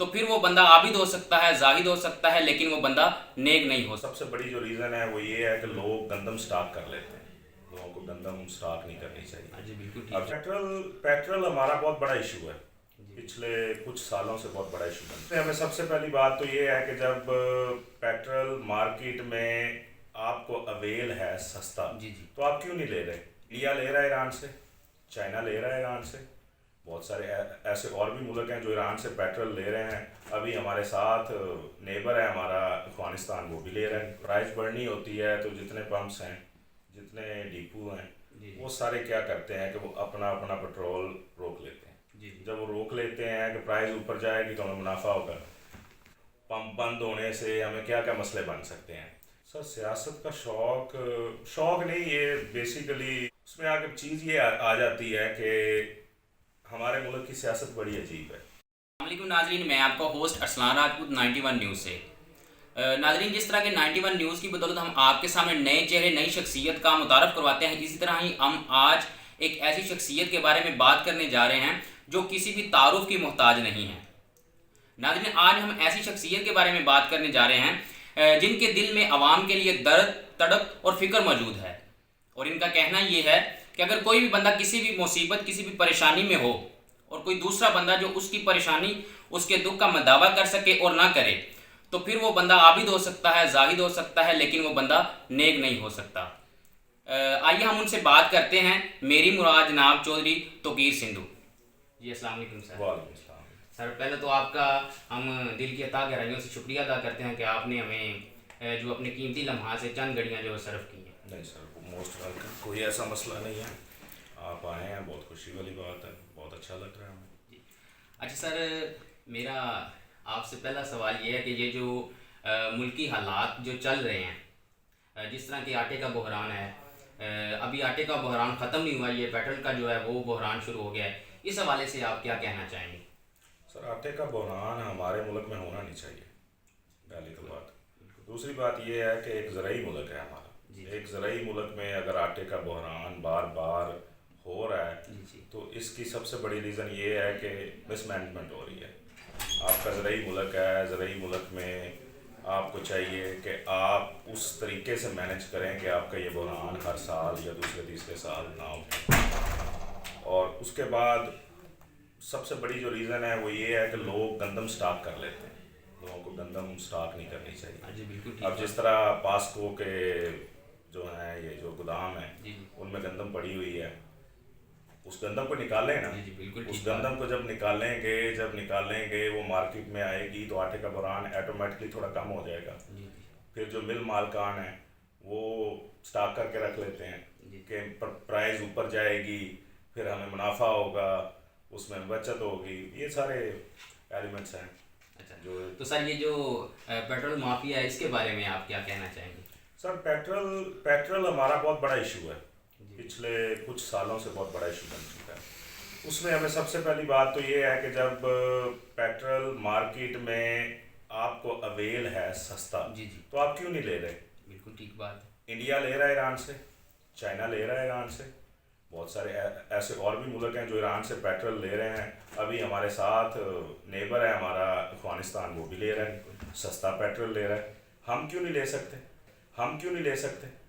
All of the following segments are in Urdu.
تو پھر وہ بندہ عابد ہو سکتا ہے، زاہد ہو سکتا ہے، لیکن وہ بندہ نیک نہیں ہو سکتا۔ سب سے بڑی جو ریزن ہے وہ یہ ہے کہ لوگ گندم سٹاک کر لیتے ہیں، لوگوں کو گندم سٹاک نہیں کرنی چاہیے۔ جی بالکل اب ٹھیک ہے۔ پیٹرول ہمارا بہت بڑا ایشو ہے، پچھلے کچھ سالوں سے بہت بڑا ایشو بنتا ہے۔ ہمیں سب سے پہلی بات تو یہ ہے کہ جب پیٹرول مارکیٹ میں آپ کو اویل ہے سستا، جی جی تو آپ کیوں نہیں لے رہے؟ انڈیا لے رہا ہے ایران سے، چائنا لے رہا ہے ایران سے، بہت سارے ایسے اور بھی ملک ہیں جو ایران سے پیٹرول لے رہے ہیں۔ ابھی ہمارے ساتھ نیبر ہے ہمارا افغانستان، وہ بھی لے رہے ہیں۔ پرائز بڑھنی ہوتی ہے تو جتنے پمپس ہیں، جتنے ڈیپو ہیں، جی وہ سارے کیا کرتے ہیں کہ وہ اپنا اپنا پیٹرول روک لیتے ہیں۔ جی جی جب وہ روک لیتے ہیں کہ پرائز اوپر جائے گی تو ہمیں منافع ہوگا، پمپ بند ہونے سے ہمیں کیا کیا مسئلے بن سکتے ہیں۔ سر سیاست کا شوق نہیں، یہ بیسیکلی اس میں آگے چیز یہ آ جاتی ہے کہ ہمارے ملک کی سیاست بڑی عجیب ہے۔ السلام علیکم ناظرین، میں آپ کا ہوسٹ ارسلان راجپوت 91 نیوز سے۔ ناظرین، جس طرح کہ 91 نیوز کی بدولت ہم آپ کے سامنے نئے چہرے، نئی شخصیت کا متعارف کرواتے ہیں، اسی طرح ہی ہم آج ایک ایسی شخصیت کے بارے میں بات کرنے جا رہے ہیں جو کسی بھی تعارف کی محتاج نہیں ہے۔ ناظرین، آج ہم ایسی شخصیت کے بارے میں بات کرنے جا رہے ہیں جن کے دل میں عوام کے لیے درد، تڑپ اور فکر موجود ہے، اور ان کا کہنا یہ ہے کہ اگر کوئی بھی بندہ کسی بھی مصیبت، کسی بھی پریشانی میں ہو اور کوئی دوسرا بندہ جو اس کی پریشانی، اس کے دکھ کا مداوع کر سکے اور نہ کرے، تو پھر وہ بندہ عابد ہو سکتا ہے، زاہد ہو سکتا ہے، لیکن وہ بندہ نیک نہیں ہو سکتا۔ آئیے ہم ان سے بات کرتے ہیں۔ میری مراد جناب چودھری توقیر سندھو جی۔ السلام علیکم سر۔ وعلیکم السلام۔ سر، پہلے تو آپ کا ہم دل کی عطا گہرائیوں سے شکریہ ادا کرتے ہیں کہ آپ نے ہمیں جو اپنے قیمتی لمحات سے چند گھڑیاں جو صرف کی ہیں۔ نہیں سر، موسٹ ویلکم، کوئی ایسا مسئلہ نہیں ہے، آپ آئے ہیں، بہت خوشی والی بات ہے، بہت اچھا لگ رہا ہے ہمیں۔ جی اچھا سر، میرا آپ سے پہلا سوال یہ ہے کہ یہ جو ملکی حالات جو چل رہے ہیں، جس طرح کہ آٹے کا بحران ہے، ابھی آٹے کا بحران ختم نہیں ہوا، یہ پیٹرول کا جو ہے وہ بحران شروع ہو گیا ہے، اس حوالے سے آپ کیا کہنا چاہیں گے؟ سر، آٹے کا بحران ہمارے ملک میں ہونا نہیں چاہیے، پہلی تو بات۔ دوسری بات یہ ہے کہ ایک زرعی ملک ہے ہمارا، ایک زرعی ملک میں اگر آٹے کا بحران بار بار ہو رہا ہے تو اس کی سب سے بڑی ریزن یہ ہے کہ مس مینجمنٹ ہو رہی ہے۔ آپ کا زرعی ملک ہے، زرعی ملک میں آپ کو چاہیے کہ آپ اس طریقے سے مینج کریں کہ آپ کا یہ بحران ہر سال یا دوسرے تیسرے سال نہ ہو۔ اور اس کے بعد سب سے بڑی جو ریزن ہے وہ یہ ہے کہ لوگ گندم سٹاک کر لیتے ہیں، لوگوں کو گندم سٹاک نہیں کرنی چاہیے۔ جی بالکل اب جس طرح پاسکو کے جو ہیں، یہ جو گودام ہیں، ان میں گندم پڑی ہوئی ہے، اس گندم کو نکالیں نا، اس گندم کو جب نکالیں گے وہ مارکیٹ میں آئے گی تو آٹے کا بحران ایٹومیٹکلی تھوڑا کم ہو جائے گا۔ پھر جو مل مالکان ہیں وہ سٹاک کر کے رکھ لیتے ہیں کہ پرائز اوپر جائے گی، پھر ہمیں منافع ہوگا، اس میں بچت ہوگی، یہ سارے ایلیمنٹس ہیں۔ جو تو سر، یہ جو پیٹرول مافیا ہے، اس کے بارے میں آپ کیا کہنا چاہیں گے؟ سر، پیٹرول ہمارا بہت بڑا ایشو ہے، پچھلے کچھ سالوں سے بہت بڑا ایشو بن چکا ہے۔ اس میں ہمیں سب سے پہلی بات تو یہ ہے کہ جب پیٹرول مارکیٹ میں آپ کو اویل ہے سستا، تو آپ کیوں نہیں لے رہے؟ بالکل ٹھیک بات ہے۔ انڈیا لے رہا ہے ایران سے، چائنا لے رہا ہے ایران سے، بہت سارے ایسے اور بھی ملک ہیں جو ایران سے پیٹرول لے رہے ہیں۔ ابھی ہمارے ساتھ نیبر ہے ہمارا افغانستان، وہ بھی لے رہا ہے، سستا پیٹرول لے رہا ہے۔ ہم کیوں نہیں لے سکتے؟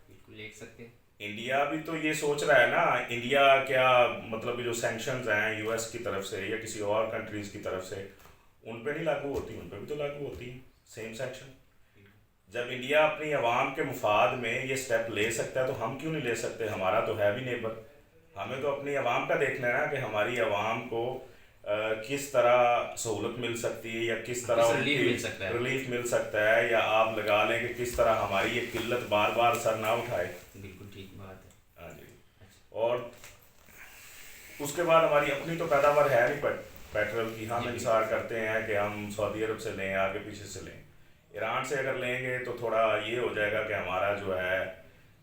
بالکل لے سکتے ہیں۔ انڈیا بھی تو یہ سوچ رہا ہے نا، انڈیا کیا مطلب جو سینکشنز ہیں یو ایس کی طرف سے یا کسی اور کنٹریز کی طرف سے، ان پہ نہیں لاگو ہوتی، ان پہ بھی تو لاگو ہوتی ہیں سیم سینکشن۔ جب انڈیا اپنی عوام کے مفاد میں یہ سٹیپ لے سکتا ہے تو ہم کیوں نہیں لے سکتے؟ ہمارا تو ہے بھی نیبر، ہمیں تو اپنی عوام کا دیکھنا ہے نا کہ ہماری عوام کو کس طرح سہولت مل سکتی ہے یا کس طرح ریلیف مل سکتا ہے، یا آپ لگا لیں کہ کس طرح ہماری یہ قلت بار بار سر نہ اٹھائے۔ بالکل ٹھیک بات ہے۔ ہاں جی۔ اور اس کے بعد ہماری اپنی تو پیداوار ہے نہیں پیٹرول کی، ہم انحصار کرتے ہیں کہ ہم سعودی عرب سے لیں، آگے پیچھے سے لیں، ایران سے اگر لیں گے تو تھوڑا یہ ہو جائے گا کہ ہمارا جو ہے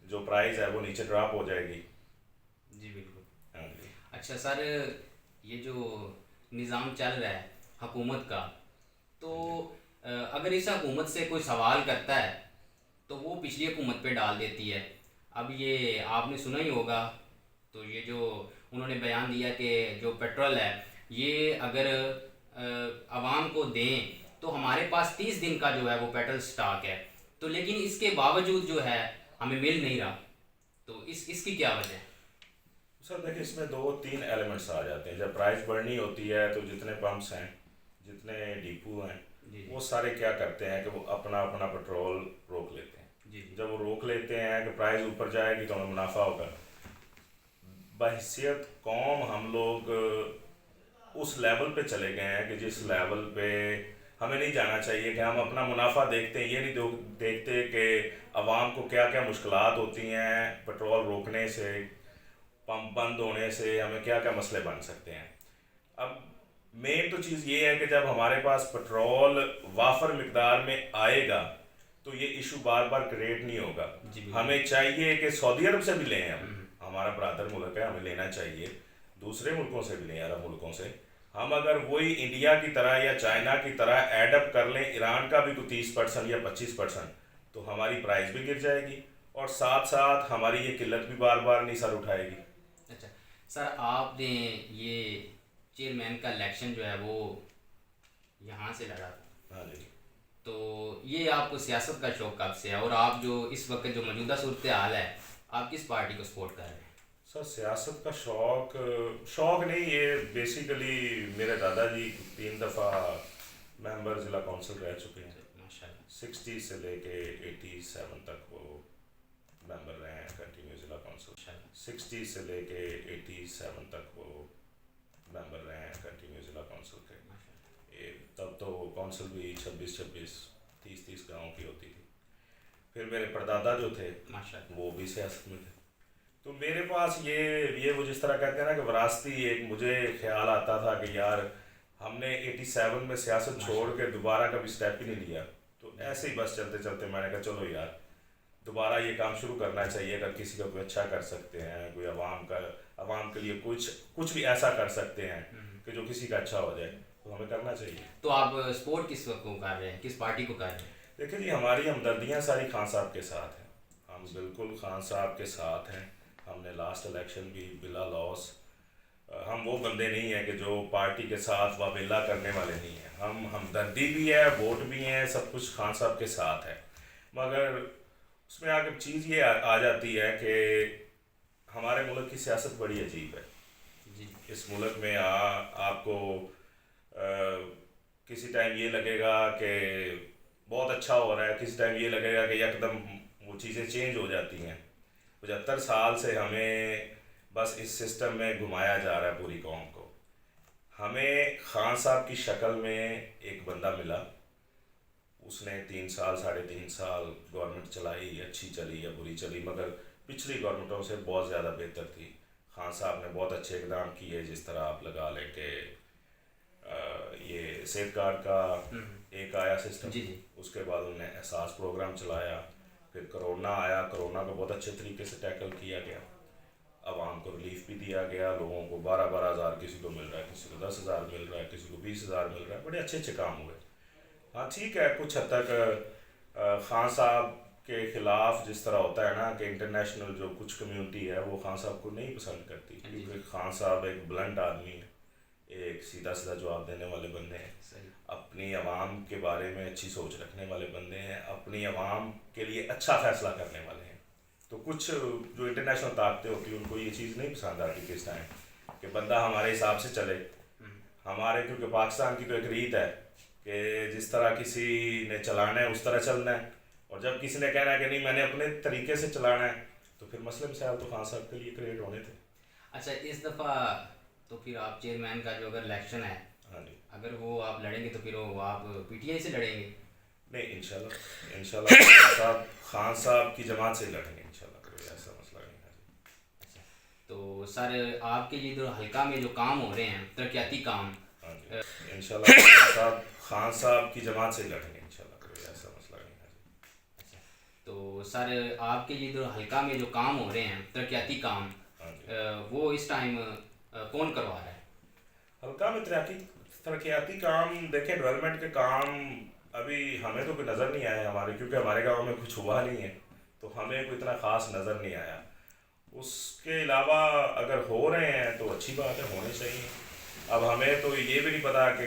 جو پرائز ہے وہ نیچے ڈراپ ہو جائے گی۔ جی بالکل۔ اچھا سر، یہ جو نظام چل رہا ہے حکومت کا، تو اگر اس حکومت سے کوئی سوال کرتا ہے تو وہ پچھلی حکومت پہ ڈال دیتی ہے۔ اب یہ آپ نے سنا ہی ہوگا، تو یہ جو انہوں نے بیان دیا کہ جو پیٹرول ہے یہ اگر عوام کو دیں تو ہمارے پاس 30 دن کا جو ہے وہ پیٹرول سٹاک ہے، تو لیکن اس کے باوجود جو ہے ہمیں مل نہیں رہا، تو اس کی کیا وجہ ہے؟ سر دیکھیں اس میں 2-3 ایلیمنٹس آ جاتے ہیں. جب پرائز بڑھنی ہوتی ہے تو جتنے پمپس ہیں، جتنے ڈیپو ہیں، وہ سارے کیا کرتے ہیں کہ وہ اپنا اپنا پیٹرول روک لیتے ہیں. جب وہ روک لیتے ہیں کہ پرائز اوپر جائے گی تو ہمیں منافع ہوگا. بحیثیت قوم ہم لوگ اس لیول پہ چلے گئے ہیں کہ جس لیول پہ ہمیں نہیں جانا چاہیے کہ ہم اپنا منافع دیکھتے ہیں، یہ نہیں دیکھتے کہ عوام کو کیا کیا مشکلات ہوتی ہیں پیٹرول روکنے سے، پمپ بند ہونے سے، ہمیں کیا کیا مسئلے بن سکتے ہیں. اب مین تو چیز یہ ہے کہ جب ہمارے پاس پیٹرول وافر مقدار میں آئے گا تو یہ ایشو بار بار کریٹ نہیں ہوگا. ہمیں چاہیے کہ سعودی عرب سے بھی لیں، ہمارا برادر ملک ہے، ہمیں لینا چاہیے. دوسرے ملکوں سے بھی لیں، عرب ملکوں سے. ہم اگر وہی انڈیا کی طرح یا چائنا کی طرح ایڈ اپ کر لیں ایران کا بھی کوئی 30% یا 25%، تو ہماری پرائز بھی گر جائے گی اور ساتھ ساتھ ہماری یہ قلت بھی بار بار نہیں سر اٹھائے گی. اچھا سر، آپ نے یہ چیئرمین کا الیکشن جو ہے وہ یہاں سے لڑا تھا. ہاں جی. تو یہ آپ کو سیاست کا شوق کب سے ہے، اور آپ جو اس وقت جو موجودہ صورتحال ہے آپ کس پارٹی کو سپورٹ کر رہے ہیں؟ سر سیاست کا شوق نہیں، یہ بیسیکلی میرے دادا جی 3 دفعہ ممبر ضلع کونسل رہ چکے ہیں. ماشاء اللہ. 60 سے لے کے 87 تک وہ ممبر رہے ہیں کنٹینیو ضلع کونسل. 60 سے لے کے 87 تک وہ ممبر رہے ہیں کنٹینیو ضلع کونسل کے. تب تو کونسل بھی 26 30 گاؤں کی ہوتی تھی. پھر میرے پردادا جو تھے وہ بھی سیاست میں تھے. تو میرے پاس یہ وہ جس طرح کہتے ہیں نا کہ وراثتی ایک مجھے خیال آتا تھا کہ یار ہم نے 87 میں سیاست چھوڑ کے دوبارہ کبھی سٹیپ ہی نہیں لیا. تو ایسے ہی بس چلتے چلتے میں نے کہا چلو یار دوبارہ یہ کام شروع کرنا چاہیے. اگر کسی کا کوئی اچھا کر سکتے ہیں، کوئی عوام کے لیے کچھ بھی ایسا کر سکتے ہیں کہ جو کسی کا اچھا ہو جائے تو ہمیں کرنا چاہیے. تو آپ سپورٹ کس وقت کو کر رہے ہیں، کس پارٹی کو کر رہے ہیں؟ دیکھیں جی، ہماری ہمدردیاں ساری خان صاحب کے ساتھ ہیں. ہم بالکل خان صاحب کے ساتھ ہیں. ہم نے لاسٹ الیکشن بھی بلا لاس، ہم وہ بندے نہیں ہیں کہ جو پارٹی کے ساتھ واویلا کرنے والے نہیں ہیں. ہم ہمدردی بھی ہے، ووٹ بھی ہیں، سب کچھ خان صاحب کے ساتھ ہے. مگر اس میں آگے چیز یہ آ جاتی ہے کہ ہمارے ملک کی سیاست بڑی عجیب ہے. اس ملک میں آپ کو کسی ٹائم یہ لگے گا کہ بہت اچھا ہو رہا ہے، کسی ٹائم یہ لگے گا کہ یکدم وہ چیزیں چینج ہو جاتی ہیں. 75 سال سے ہمیں بس اس سسٹم میں گھمایا جا رہا ہے پوری قوم کو. ہمیں خان صاحب کی شکل میں ایک بندہ ملا، اس نے 3 سال 3.5 سال گورنمنٹ چلائی، اچھی چلی یا بری چلی، مگر پچھلی گورنمنٹوں سے بہت زیادہ بہتر تھی. خان صاحب نے بہت اچھے اقدام کیے، جس طرح آپ لگا لیں کہ یہ صحت کارڈ کا ایک آیا سسٹم، اس کے بعد انہوں نے احساس پروگرام چلایا. پھر کرونا آیا، کرونا کو بہت اچھے طریقے سے ٹیکل کیا گیا. عوام کو ریلیف بھی دیا گیا، لوگوں کو 12 ہزار کسی کو مل رہا ہے، کسی کو 10 ہزار مل رہا ہے، کسی کو 20 ہزار مل رہا ہے. بڑے اچھے کام ہوئے. ہاں ٹھیک ہے، کچھ حد تک خان صاحب کے خلاف جس طرح ہوتا ہے نا کہ انٹرنیشنل جو کچھ کمیونٹی ہے وہ خان صاحب کو نہیں پسند کرتی، کیونکہ خان صاحب ایک بلنٹ آدمی ہے، ایک سیدھا سیدھا جواب دینے والے بندے ہیں. اپنی عوام کے بارے میں اچھی سوچ رکھنے والے بندے ہیں، اپنی عوام کے لیے اچھا فیصلہ کرنے والے ہیں. تو کچھ جو انٹرنیشنل طاقتیں ہوتی ہیں ان کو یہ چیز نہیں پسند آتی کہ اس ٹائم کہ بندہ ہمارے حساب سے چلے. ہمارے کیونکہ پاکستان کی تو ایک ریت ہے کہ جس طرح کسی نے چلانا ہے اس طرح چلنا ہے، اور جب کسی نے کہنا ہے کہ نہیں میں نے اپنے طریقے سے چلانا ہے تو پھر مسئلے مسائل تو خان صاحب کے لیے کریٹ ہونے تھے. اچھا اس دفعہ تو پھر آپ چیئرمین کا جو اگر الیکشن ہے، ہاں جی، اگر وہ آپ لڑیں گے تو پھر وہ آپ پی ٹی آئی سے لڑیں گے؟ نہیں انشاءاللہ خان صاحب کی جماعت سے لڑیں گے انشاءاللہ، کوئی ایسا مسئلہ نہیں ہے. اچھا تو سر آپ کے لیے جو حلقہ میں جو کام ہو رہے ہیں ترقیاتی کام، ہاں جی انشاءاللہ خان صاحب کی جماعت سے لڑیں گے انشاءاللہ، کوئی ایسا مسئلہ نہیں ہے. اچھا تو سر آپ کے لیے جو حلقہ میں جو کام ہو رہے ہیں ترقیاتی کام، وہ اس ٹائم کون کروا رہا ہے؟ حلقہ میں ترقیاتی کام دیکھیں، ڈیولپمنٹ کے کام ابھی ہمیں تو کوئی نظر نہیں آیا ہمارے، کیونکہ ہمارے گاؤں میں کچھ ہوا نہیں ہے تو ہمیں کوئی اتنا خاص نظر نہیں آیا. اس کے علاوہ اگر ہو رہے ہیں تو اچھی بات ہے، ہونے چاہیے. اب ہمیں تو یہ بھی نہیں پتا کہ